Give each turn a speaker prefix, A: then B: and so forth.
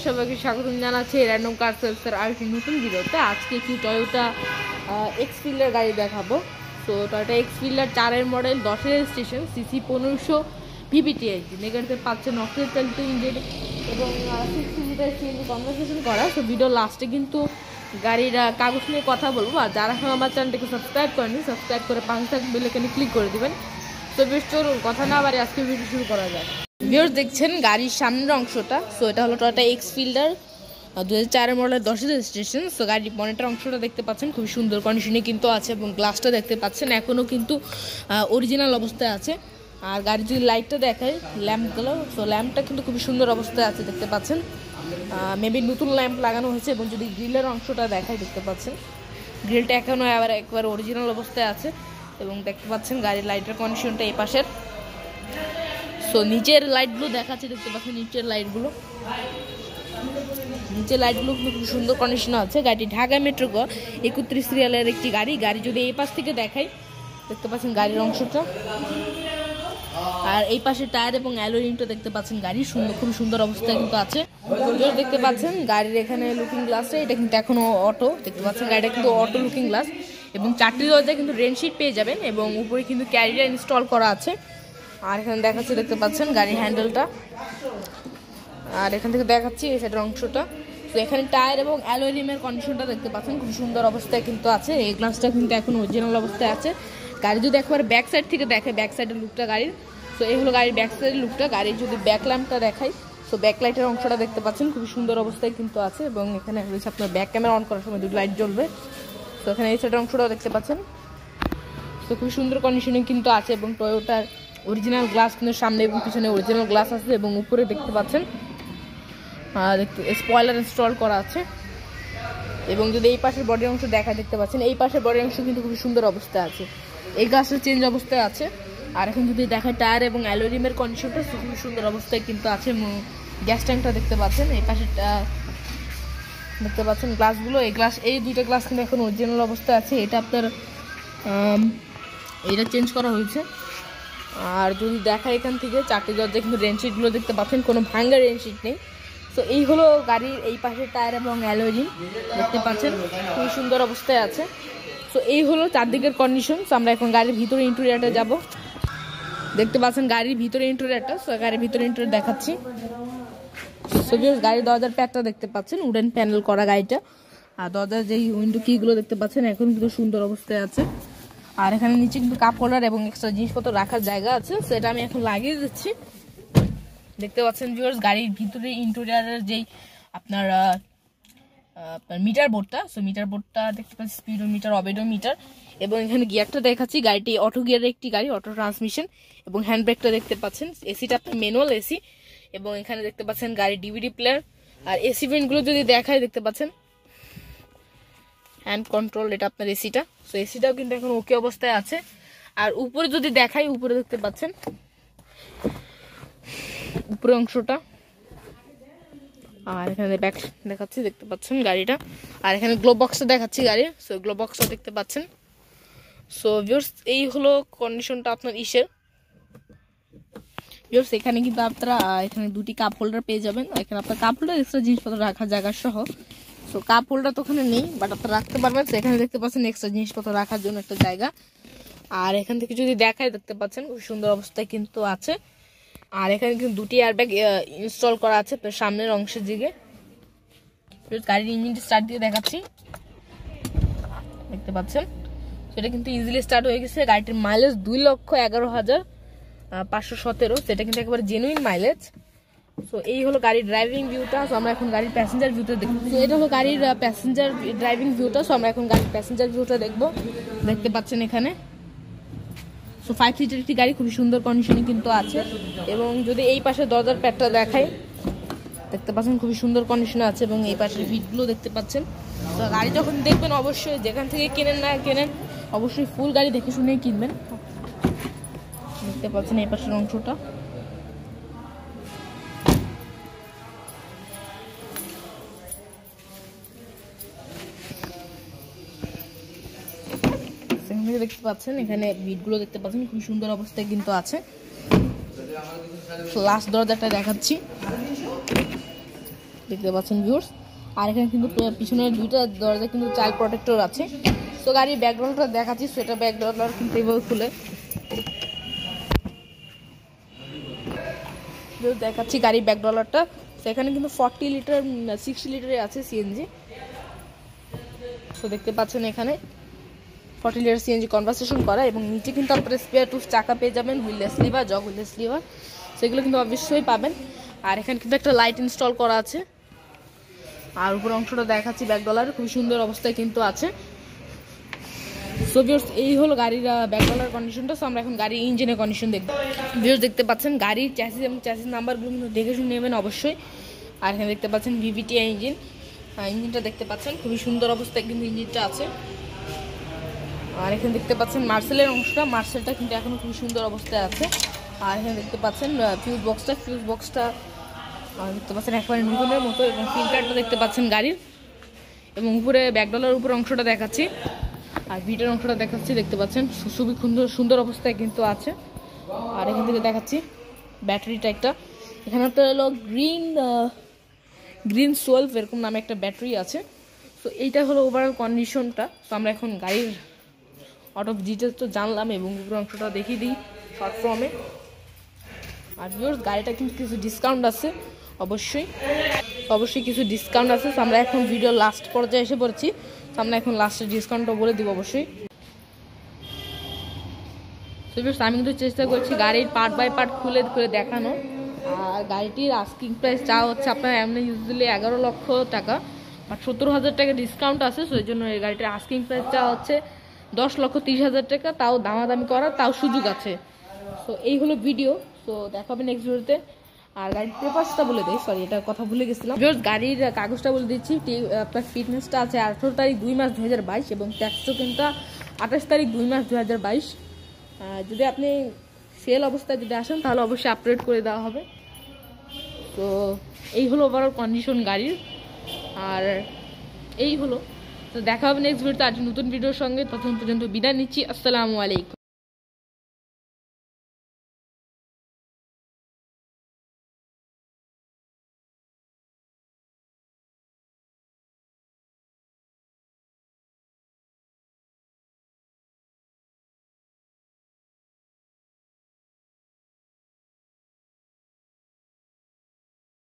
A: সবাইকে স্বাগতম জানাচ্ছি র্যান্ডম কার সেলসের আরেকটি নতুন ভিডিওতে। আজকে একটি টয়োটা এক্সফিল্ডার গাড়ি দেখাবো। তো টয়োটা এক্সফিল্ডার 4-এর মডেল, 10-এর রেজিস্ট্রেশন, সিসি 1500 ভিভিটি ইঞ্জিন। এখানে পাচ্ছেন অক্টেন চালিত ইঞ্জিন এবং 60 লিটার সিএনজি কনভার্সেশন করা। তো ভিডিও লাস্টে কিন্তু গাড়ির কাগজ নিয়ে কথা বলবো। আর যারা এখন আমার চ্যানেলটাকে সাবস্ক্রাইব করেনি, সাবস্ক্রাইব করে পাশে থাকা বেল আইকনে ক্লিক করে দিবেন। তো বেশ চলুন কথা না বাড়িয়ে আজকে ভিডিও শুরু করা যায়। ভিউয়ার্স দেখছেন গাড়ির সামনের অংশটা। সো এটা হলো টয়োটা এক্সফিল্ডার 2004-এর মডেল, 10-এর রেজিস্ট্রেশন। সো গাড়ির বনেটের অংশটা দেখতে পাচ্ছেন খুবই সুন্দর কন্ডিশনে কিন্তু আছে এবং গ্লাসটা দেখতে পাচ্ছেন এখনও কিন্তু অরিজিনাল অবস্থায় আছে। আর গাড়ির যদি লাইটটা দেখায়, ল্যাম্পগুলো, সো ল্যাম্পটা কিন্তু খুবই সুন্দর অবস্থায় আছে দেখতে পাচ্ছেন। মেবি নতুন ল্যাম্প লাগানো হয়েছে। এবং যদি গ্রিলের অংশটা দেখায় দেখতে পাচ্ছেন গ্রিলটা এখনও আবার একবার অরিজিনাল অবস্থায় আছে এবং দেখতে পাচ্ছেন গাড়ির লাইটের কন্ডিশনটা এই পাশের। সো নিচের লাইটগুলো দেখাচ্ছে দেখতে পাচ্ছেন, নিচের লাইটগুলো কিন্তু খুব সুন্দর কন্ডিশনে আছে। গাড়িটি ঢাকা মেট্রো 31 সিরিয়ালের একটি গাড়ি। গাড়ি যদি এই পাশ থেকে দেখাই দেখতে পাচ্ছেন গাড়ির অংশটা, আর এই পাশে টায়ার এবং অ্যালুমিনিয়ামটা দেখতে পাচ্ছেন গাড়ি খুব সুন্দর অবস্থায় কিন্তু আছে। দেখতে পাচ্ছেন গাড়ির এখানে লুকিং গ্লাসটা, এটা কিন্তু এখনো অটো দেখতে পাচ্ছেন। গাড়িটা কিন্তু অটো লুকিং গ্লাস এবং 4টি দরজায় কিন্তু রেনশিট পেয়ে যাবেন এবং উপরে কিন্তু ক্যারিয়ার ইনস্টল করা আছে। আর এখানে দেখাচ্ছি দেখতে পাচ্ছেন গাড়ির হ্যান্ডেলটা, আর এখান থেকে দেখাচ্ছি এই সাইডের অংশটা। তো এখানে টায়ার এবং অ্যালুমিনিয়ামের কন্ডিশনটা দেখতে পাচ্ছেন খুব সুন্দর অবস্থায় কিন্তু আছে। এই গ্লাসটা কিন্তু এখন অরিজিনাল অবস্থায় আছে। গাড়ি যদি একবার ব্যাক সাইড থেকে দেখে, ব্যাক সাইডের লুকটা গাড়ির, তো এই হলো গাড়ির ব্যাক সাইডের লুকটা। গাড়ির যদি ব্যাক ল্যাম্পটা দেখাই, তো ব্যাক লাইটের অংশটা দেখতে পাচ্ছেন খুবই সুন্দর অবস্থায় কিন্তু আছে এবং এখানে রয়েছে আপনার ব্যাক ক্যামেরা অন করার সময় দুটো লাইট জ্বলবে। তো এখানে এই সাইডের অংশটাও দেখতে পাচ্ছেন। তো খুবই সুন্দর কন্ডিশনে কিন্তু আছে এবং টয়োটার অরিজিনাল গ্লাস কিন্তু সামনে এবং পিছনে অরিজিনাল গ্লাস আছে এবং উপরে দেখতে পাচ্ছেন স্পয়লার ইনস্টল করা আছে। এবং যদি এই পাশের বডি অংশ দেখা দেখতে পাচ্ছেন, এই পাশের বডি অংশ কিন্তু খুবই সুন্দর অবস্থায় আছে। এই গ্লাসটা চেঞ্জ অবস্থায় আছে। আর এখন যদি দেখায় টায়ার এবং অ্যালুমিনিয়ামের কন্ডিশনটা খুবই সুন্দর অবস্থায় কিন্তু আছে। গ্যাস ট্যাঙ্কটা দেখতে পাচ্ছেন, এই পাশে দেখতে পাচ্ছেন গ্লাসগুলো, এই দুইটা গ্লাস কিন্তু এখন অরিজিনাল অবস্থায় আছে। এটা আপনার এটা চেঞ্জ করা হয়েছে। আর যদি দেখা এখান থেকে 4টি দরজা কিন্তু রেনশিটগুলো দেখতে পাচ্ছেন, কোনো ভাঙ্গা রেনশিট নেই। তো এই হলো গাড়ির এই পাশে টায়ার এবং অ্যালুমিনিয়াম দেখতে পাচ্ছেন খুবই সুন্দর অবস্থায় আছে। তো এই হলো চারদিকের কন্ডিশন। তো আমরা এখন গাড়ির ভিতরে ইন্টেরিয়রটা যাব। দেখতে পাচ্ছেন গাড়ির ভিতরে ইন্টেরিয়রটা। তো গাড়ির ভিতরে ইন্টেরিয়র দেখাচ্ছি। তো গাড়ির দরজার প্যাডটা দেখতে পাচ্ছেন, উডেন প্যানেল করা গাড়িটা। আর দরজার যেই উইন্ডো কিগুলো দেখতে পাচ্ছেন এখন কিন্তু সুন্দর অবস্থায় আছে। আর এখানে নিচে কিন্তু কাপ হোল্ডার এবং এক্সট্রা জিনিসপত্র রাখার জায়গা আছে। সেটা আমি এখন লাগিয়ে দিচ্ছি। দেখতে পাচ্ছেন ভিউয়ার্স গাড়ির ভিতরে ইন্টেরিয়রের যেই আপনার মিটার বোর্ডটা, সো মিটার বোর্ডটা দেখতে পাচ্ছি স্পিডোমিটার, অবেডোমিটার এবং এখানে গিয়ারটা দেখাচ্ছি। গাড়িটি অটো গিয়ারের একটি গাড়ি, অটো ট্রান্সমিশন এবং হ্যান্ড ব্রেকটা দেখতে পাচ্ছেন। এসিটা আপনার ম্যানুয়াল এসি এবং এখানে দেখতে পাচ্ছেন গাড়ির ডিভিডি প্লেয়ার। আর এসি ভেন্টগুলো যদি দেখায় দেখতে পাচ্ছেন হ্যান্ড কন্ট্রোল, এটা আপনার এসিটা। সো এসিটাও কিন্তু এখন ওকে অবস্থায় আছে। আর উপরে যদি দেখাই, উপরে দেখতে পাচ্ছেন উপরে অংশটা। আর এখানে ব্যাক দেখাচ্ছি দেখতে পাচ্ছেন গাড়িটা। আর এখানে গ্লোব বক্সটা দেখাচ্ছি গাড়ির। সো গ্লোব বক্সটা দেখতে পাচ্ছেন। সো ভিউয়ার্স এই হলো কন্ডিশনটা আপনার ইসের। ভিউয়ার্স এখানে কিন্তু আপনারা এখানে দুটি কাপ হোল্ডার পেয়ে যাবেন। এখানে আপনার কাপ হোল্ডার এক্সট্রা জিনিসপত্র রাখার জায়গা সহ। সো কাপ হোল্ডার তো ওখানে নেই, বাট আপনারা রাখতে পারবেন। এখানে দেখতে পাচ্ছেন এক্সট্রা জিনিসপত্র রাখার জন্য একটা জায়গা। আর এখান থেকে যদি দেখায় দেখতে পাচ্ছেন খুব সুন্দর অবস্থায় কিন্তু আছে। আর এখানে কিন্তু দুটি এয়ারব্যাগ ইনস্টল করা আছে সামনের অংশের দিকে। গাড়ির ইঞ্জিনটি স্টার্ট দিয়ে দেখাচ্ছি দেখতে পাচ্ছেন। সেটা কিন্তু ইজিলি স্টার্ট হয়ে গেছে। গাড়িটির মাইলেজ 2,11,517। সেটা কিন্তু একেবারে জেনুইন মাইলেজ। সো এই হলো গাড়ির ড্রাইভিং ভিউটা। সো আমরা এখন গাড়ির প্যাসেঞ্জার ভিউটা দেখবো। তো এটা হলো গাড়ির প্যাসেঞ্জার ড্রাইভিং ভিউটা। সো আমরা এখন গাড়ির প্যাসেঞ্জার ভিউটা দেখবো। দেখতে পাচ্ছেন এখানে 5 সিটের একটি গাড়ি খুবই সুন্দর কন্ডিশনে কিন্তু আছে। এবং যদি এই পাশে দরজার প্যাডটা দেখাই দেখতে পাচ্ছেন খুবই সুন্দর কন্ডিশনে আছে এবং এই পাশের ভিটগুলো দেখতে পাচ্ছেন। তো গাড়ি যখন দেখবেন অবশ্যই যেখান থেকে কেনেন না কেনেন অবশ্যই ফুল গাড়ি দেখে শুনেই কিনবেন। দেখতে পাচ্ছেন এই পাশের অংশটা। দেখতে পাচ্ছেন এখানে বিটগুলো দেখতে পাচ্ছেন খুব সুন্দর অবস্থায় কিন্তু আছে। লাস্ট দরজাটা দেখাচ্ছি। দেখতে পাচ্ছেন ভিউয়ার্স। আর এখানে কিন্তু পিছনের দুইটা দরজা কিন্তু চাইল্ড প্রোটেক্টর আছে। তো গাড়ির ব্যাকগ্রাউন্ডটা দেখাচ্ছি, সেটা ব্যাকগ্রাউন্ড কিন্তু এভাবে খুলে দেখাচ্ছি গাড়ির ব্যাকডলারটা। সেখানে কিন্তু 40 লিটার 60 লিটারে আছে সিএনজি। তো দেখতে পাচ্ছেন এখানে 40 লিটার সিএনজি কনভার্সেশন করা, এবং নিচে কিন্তু আপনারা স্পেয়ার টুলস চাকা পেয়ে যাবেন, হুইললেস লিভার, জগ হুইললেস লিভার, সেগুলো কিন্তু অবশ্যই পাবেন। আর এখানে কিন্তু একটা লাইট ইনস্টল করা আছে। আর উপর অংশটা দেখাচ্ছি ব্যাকডলার, খুবই সুন্দর অবস্থায় কিন্তু আছে। সো ভিউয়ার্স, এই হলো গাড়ির ব্যাকডলার কন্ডিশনটা। সো আমরা এখন গাড়ির ইঞ্জিনের কন্ডিশন দেখব। ভিউয়ার্স দেখতে পাচ্ছেন গাড়ির চ্যাসিস এবং চ্যাসিস নাম্বারগুলো কিন্তু দেখে শুনে নেবেন অবশ্যই। আর এখানে দেখতে পাচ্ছেন ভিভিটিআই ইঞ্জিন, ইঞ্জিনটা দেখতে পাচ্ছেন খুবই সুন্দর অবস্থায় কিন্তু ইঞ্জিনটা আছে। আর এখানে দেখতে পাচ্ছেন মার্সেলের অংশটা, মার্সেলটা কিন্তু এখনো খুবই সুন্দর অবস্থায় আছে। আর এখানে দেখতে পাচ্ছেন ফিউজ বক্সটা দেখতে পাচ্ছেন একবারে নতুনের মতো, এবং ফিল্টারটা দেখতে পাচ্ছেন গাড়ির, এবং উপরে ব্যাকডলার উপর অংশটা দেখাচ্ছি, আর ভিটের অংশটা দেখাচ্ছি। দেখতে পাচ্ছেন খুবই সুন্দর অবস্থায় কিন্তু আছে। আর এখান থেকে দেখাচ্ছি ব্যাটারিটা একটা, এখানে তো হলো গ্রিন 12 এরকম নামে একটা ব্যাটারি আছে। তো এইটা হলো ওভারঅল কন্ডিশনটা। তো আমরা এখন গাড়ির অটো ডিটেলস তো জানলাম, এবং উপর অংশটা দেখিয়ে দিই শর্ট ফর্মে। আর ভিউয়ার্স, গাড়িটা কিন্তু কিছু ডিসকাউন্ট আছে, অবশ্যই কিছু ডিসকাউন্ট আছে। তো আমরা এখন ভিডিও লাস্ট পর্যায়ে এসে পড়েছি। তো আমরা এখন লাস্টের ডিসকাউন্টটা বলে দিব অবশ্যই। তো ভিউয়ার্স, আমি কিন্তু চেষ্টা করছি গাড়ির পার্ট বাই পার্ট খুলে দেখানো। আর গাড়িটির আস্কিং প্রাইস চা হচ্ছে আপনার এমনি ইউজুয়ালি 11 লক্ষ টাকা, বাট 70,000 টাকা ডিসকাউন্ট আছে। সেই জন্য এই গাড়িটির আস্কিং প্রাইস চা হচ্ছে 10,30,000 টাকা, তাও দামাদামি করার তাও সুযোগ আছে। সো এই হলো ভিডিও। তো দেখা হবে নেক্সট ভিডিওতে। আর গাড়ির পেপারসটা বলে দিই, সরি এটা কথা ভুলে গেছিলাম। গাড়ির কাগজটা বলে দিচ্ছি। আপনার ফিটনেসটা আছে 18 তারিখ 2 মাস 2022, এবং ট্যাক্স টোকেনটা 28 তারিখ 2 মাস 2022। যদি আপনি সেল অবস্থায় যদি আসেন তাহলে অবশ্যই আপডেট করে দেওয়া হবে। তো এই হলো ওভারঅল কন্ডিশন গাড়ির। আর এই হলো, তো দেখা হবে নেক্সট ভিডিওতে আজ নতুন ভিডিওর সঙ্গে। ততক্ষণ পর্যন্ত বিদায় নিচ্ছি। আসসালামু আলাইকুম।